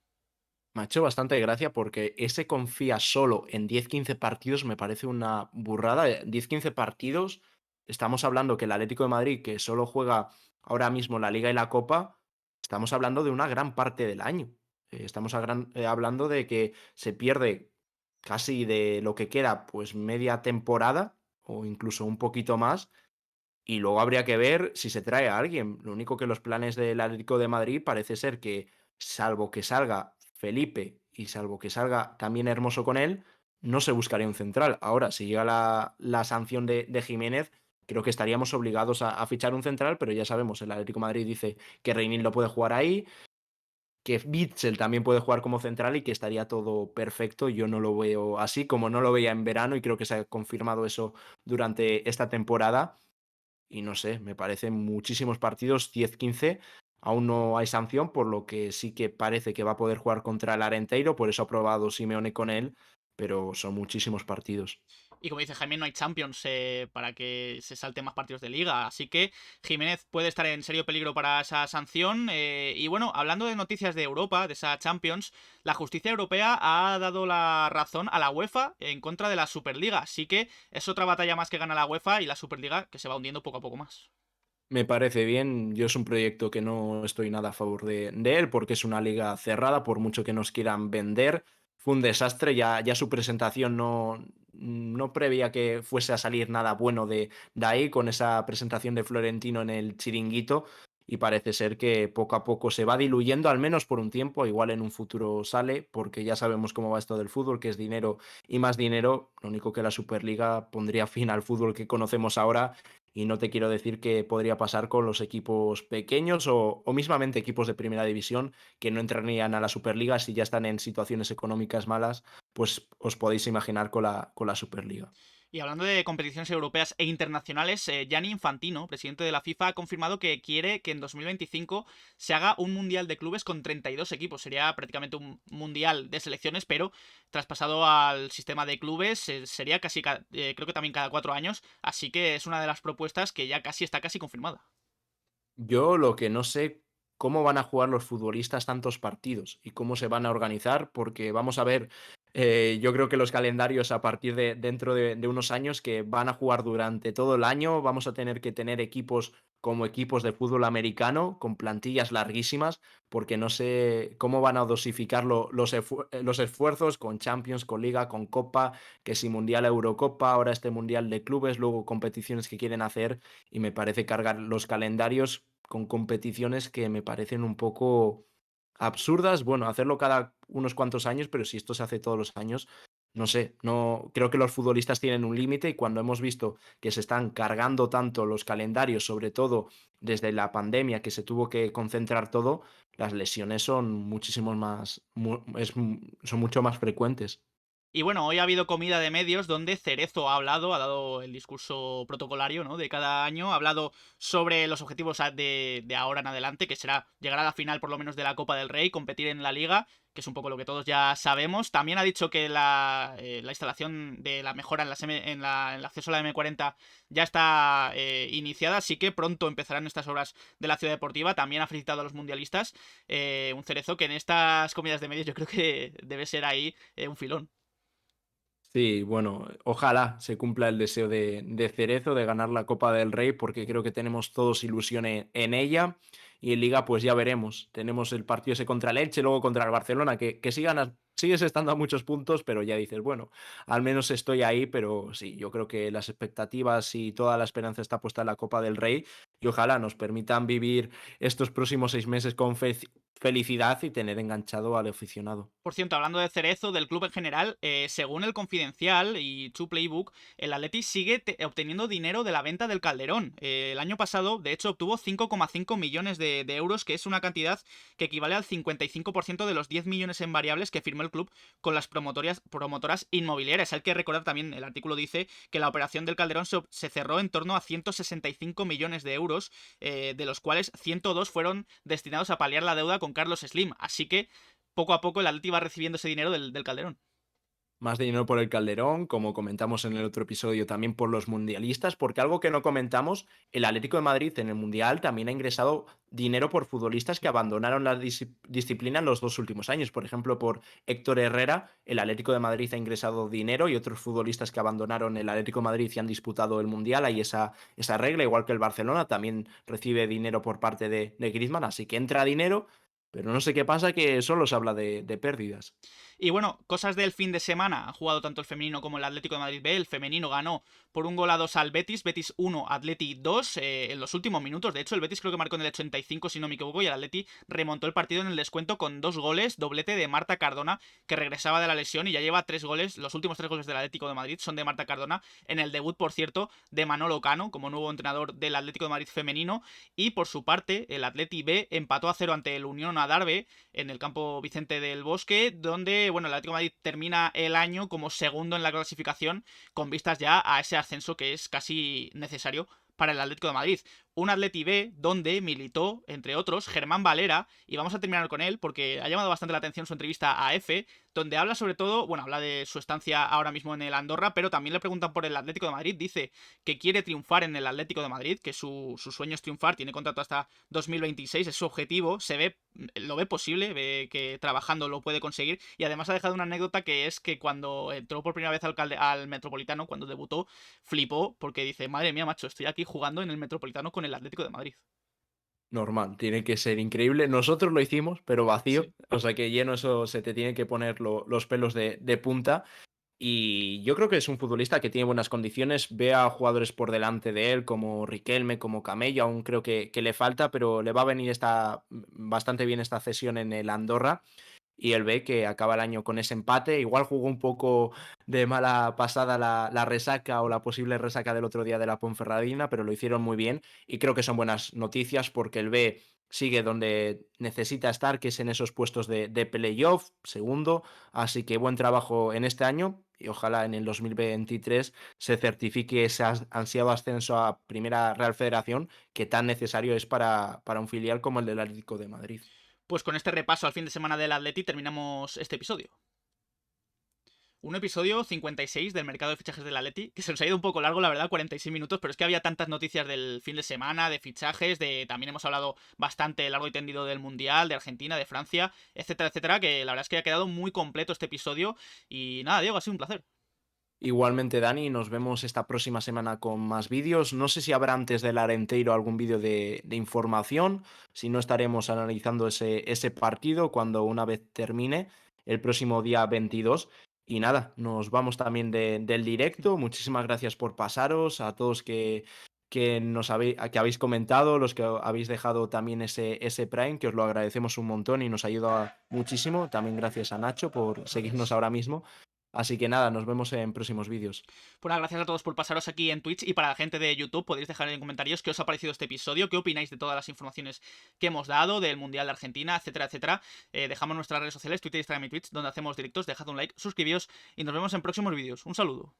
Me ha hecho bastante gracia porque ese confía solo en 10-15 partidos, me parece una burrada. 10-15 partidos, estamos hablando que el Atlético de Madrid, que solo juega ahora mismo la Liga y la Copa, estamos hablando de una gran parte del año. Estamos hablando de que se pierde casi de lo que queda, pues media temporada o incluso un poquito más. Y luego habría que ver si se trae a alguien. Lo único que los planes del Atlético de Madrid parece ser que, salvo que salga Felipe y salvo que salga también Hermoso con él, no se buscaría un central. Ahora, si llega la sanción de Jiménez, creo que estaríamos obligados a fichar un central, pero ya sabemos, el Atlético de Madrid dice que Reinildo lo puede jugar ahí, que Witsel también puede jugar como central y que estaría todo perfecto. Yo no lo veo así, como no lo veía en verano, y creo que se ha confirmado eso durante esta temporada. Y no sé, me parecen muchísimos partidos, 10-15. Aún no hay sanción, por lo que sí que parece que va a poder jugar contra el Arenteiro, por eso ha probado Simeone con él, pero son muchísimos partidos. Y como dice Jaime, no hay Champions para que se salten más partidos de liga. Así que Jiménez puede estar en serio peligro para esa sanción. Y bueno, hablando de noticias de Europa, de esa Champions, la justicia europea ha dado la razón a la UEFA en contra de la Superliga. Así que es otra batalla más que gana la UEFA y la Superliga que se va hundiendo poco a poco más. Me parece bien, yo es un proyecto que no estoy nada a favor de él porque es una liga cerrada, por mucho que nos quieran vender. Fue un desastre, ya su presentación no prevía que fuese a salir nada bueno de ahí, con esa presentación de Florentino en el Chiringuito, y parece ser que poco a poco se va diluyendo, al menos por un tiempo, igual en un futuro sale, porque ya sabemos cómo va esto del fútbol, que es dinero y más dinero. Lo único que la Superliga pondría fin al fútbol que conocemos ahora, y no te quiero decir que podría pasar con los equipos pequeños o mismamente equipos de primera división que no entrarían a la Superliga si ya están en situaciones económicas malas, pues os podéis imaginar con la Superliga. Y hablando de competiciones europeas e internacionales, Gianni Infantino, presidente de la FIFA, ha confirmado que quiere que en 2025 se haga un mundial de clubes con 32 equipos. Sería prácticamente un mundial de selecciones, pero traspasado al sistema de clubes sería casi, creo que también cada 4 años. Así que es una de las propuestas que ya casi está casi confirmada. Yo lo que no sé, cómo van a jugar los futbolistas tantos partidos y cómo se van a organizar, porque vamos a ver, yo creo que los calendarios a partir de dentro de unos años que van a jugar durante todo el año, vamos a tener que tener equipos como equipos de fútbol americano, con plantillas larguísimas, porque no sé cómo van a dosificar los esfuerzos con Champions, con Liga, con Copa, que si Mundial, Eurocopa, ahora este Mundial de clubes, luego competiciones que quieren hacer, y me parece cargar los calendarios con competiciones que me parecen un poco absurdas. Bueno, hacerlo cada unos cuantos años, pero si esto se hace todos los años, no sé, no creo que los futbolistas tienen un límite, y cuando hemos visto que se están cargando tanto los calendarios, sobre todo desde la pandemia que se tuvo que concentrar todo, las lesiones son muchísimos más, son mucho más frecuentes. Y bueno, hoy ha habido comida de medios donde Cerezo ha hablado, ha dado el discurso protocolario, ¿no?, de cada año, ha hablado sobre los objetivos de ahora en adelante, que será llegar a la final por lo menos de la Copa del Rey, competir en la Liga, que es un poco lo que todos ya sabemos. También ha dicho que la instalación de la mejora en el acceso a la M40 ya está iniciada, así que pronto empezarán estas obras de la ciudad deportiva. También ha felicitado a los mundialistas, un Cerezo que en estas comidas de medios yo creo que debe ser ahí un filón. Sí, bueno, ojalá se cumpla el deseo de Cerezo de ganar la Copa del Rey, porque creo que tenemos todos ilusión en ella. Y en Liga, pues ya veremos. Tenemos el partido ese contra el Elche, luego contra el Barcelona, que sí ganas, sigues estando a muchos puntos, pero ya dices, bueno, al menos estoy ahí. Pero sí, yo creo que las expectativas y toda la esperanza está puesta en la Copa del Rey, y ojalá nos permitan vivir estos próximos 6 meses con felicidad y tener enganchado al aficionado. Por cierto, hablando de Cerezo, del club en general, según el Confidencial y True Playbook, el Atleti sigue obteniendo dinero de la venta del Calderón. El año pasado, de hecho, obtuvo 5,5 millones de euros, que es una cantidad que equivale al 55% de los 10 millones en variables que firmó el club con las promotoras inmobiliarias. Hay que recordar también, el artículo dice que la operación del Calderón se cerró en torno a 165 millones de euros, de los cuales 102 fueron destinados a paliar la deuda con Carlos Slim. Así que poco a poco el Atleti va recibiendo ese dinero del Calderón. Más dinero por el Calderón, como comentamos en el otro episodio, también por los mundialistas, porque algo que no comentamos, el Atlético de Madrid en el Mundial también ha ingresado dinero por futbolistas que abandonaron la disciplina en los 2 últimos años. Por ejemplo, por Héctor Herrera, el Atlético de Madrid ha ingresado dinero, y otros futbolistas que abandonaron el Atlético de Madrid y han disputado el Mundial, hay esa regla, igual que el Barcelona también recibe dinero por parte de Griezmann, así que entra dinero, pero no sé qué pasa, que solo se habla de pérdidas. Y bueno, cosas del fin de semana. Han jugado tanto el femenino como el Atlético de Madrid B. El femenino ganó por 1-2 al Betis. Betis 1, Atleti 2 en los últimos minutos. De hecho, el Betis creo que marcó en el 85, si no me equivoco, y el Atleti remontó el partido en el descuento con 2 goles. Doblete de Marta Cardona, que regresaba de la lesión y ya lleva 3 goles. Los últimos 3 goles del Atlético de Madrid son de Marta Cardona. En el debut, por cierto, de Manolo Cano, como nuevo entrenador del Atlético de Madrid femenino. Y por su parte, el Atleti B empató a 0 ante el Unión Adarve en el campo Vicente del Bosque, donde, bueno, el Atlético de Madrid termina el año como segundo en la clasificación, con vistas ya a ese ascenso que es casi necesario para el Atlético de Madrid. Un Atleti B donde militó, entre otros, Germán Valera, y vamos a terminar con él porque ha llamado bastante la atención su entrevista a EFE, donde habla sobre todo, bueno, habla de su estancia ahora mismo en el Andorra, pero también le preguntan por el Atlético de Madrid. Dice que quiere triunfar en el Atlético de Madrid, que su sueño es triunfar, tiene contrato hasta 2026, es su objetivo, lo ve posible, ve que trabajando lo puede conseguir, y además ha dejado una anécdota que es que cuando entró por primera vez al Metropolitano, cuando debutó, flipó porque dice, madre mía, macho, estoy aquí jugando en el Metropolitano con el Atlético de Madrid. Normal, tiene que ser increíble. Nosotros lo hicimos, pero vacío. Sí. O sea que lleno eso se te tiene que poner los pelos de punta. Y yo creo que es un futbolista que tiene buenas condiciones. Ve a jugadores por delante de él, como Riquelme, como Camello. Aún creo que le falta, pero le va a venir bastante bien esta cesión en el Andorra. Y él ve que acaba el año con ese empate. Igual jugó un poco de mala pasada la resaca o la posible resaca del otro día de la Ponferradina, pero lo hicieron muy bien y creo que son buenas noticias porque el B sigue donde necesita estar, que es en esos puestos de playoff, segundo, así que buen trabajo en este año y ojalá en el 2023 se certifique ese ansiado ascenso a Primera Real Federación que tan necesario es para un filial como el del Atlético de Madrid. Pues con este repaso al fin de semana del Atleti terminamos este episodio. Un episodio 56 del mercado de fichajes del Atleti, que se nos ha ido un poco largo, la verdad, 46 minutos, pero es que había tantas noticias del fin de semana, de fichajes, también hemos hablado bastante largo y tendido del Mundial, de Argentina, de Francia, etcétera, etcétera, que la verdad es que ha quedado muy completo este episodio. Y nada, Diego, ha sido un placer. Igualmente, Dani, nos vemos esta próxima semana con más vídeos. No sé si habrá antes del Arenteiro algún vídeo de información, si no estaremos analizando ese partido cuando una vez termine, el próximo día 22. Y nada, nos vamos también del directo. Muchísimas gracias por pasaros, a todos que habéis comentado, los que habéis dejado también ese Prime, que os lo agradecemos un montón y nos ayuda muchísimo. También gracias a Nacho por seguirnos ahora mismo. Así que nada, nos vemos en próximos vídeos. Pues nada, gracias a todos por pasaros aquí en Twitch y para la gente de YouTube podéis dejar en comentarios qué os ha parecido este episodio, qué opináis de todas las informaciones que hemos dado, del Mundial de Argentina, etcétera, etcétera. Dejamos nuestras redes sociales, Twitter, Instagram y Twitch, donde hacemos directos, dejad un like, suscribíos y nos vemos en próximos vídeos. Un saludo.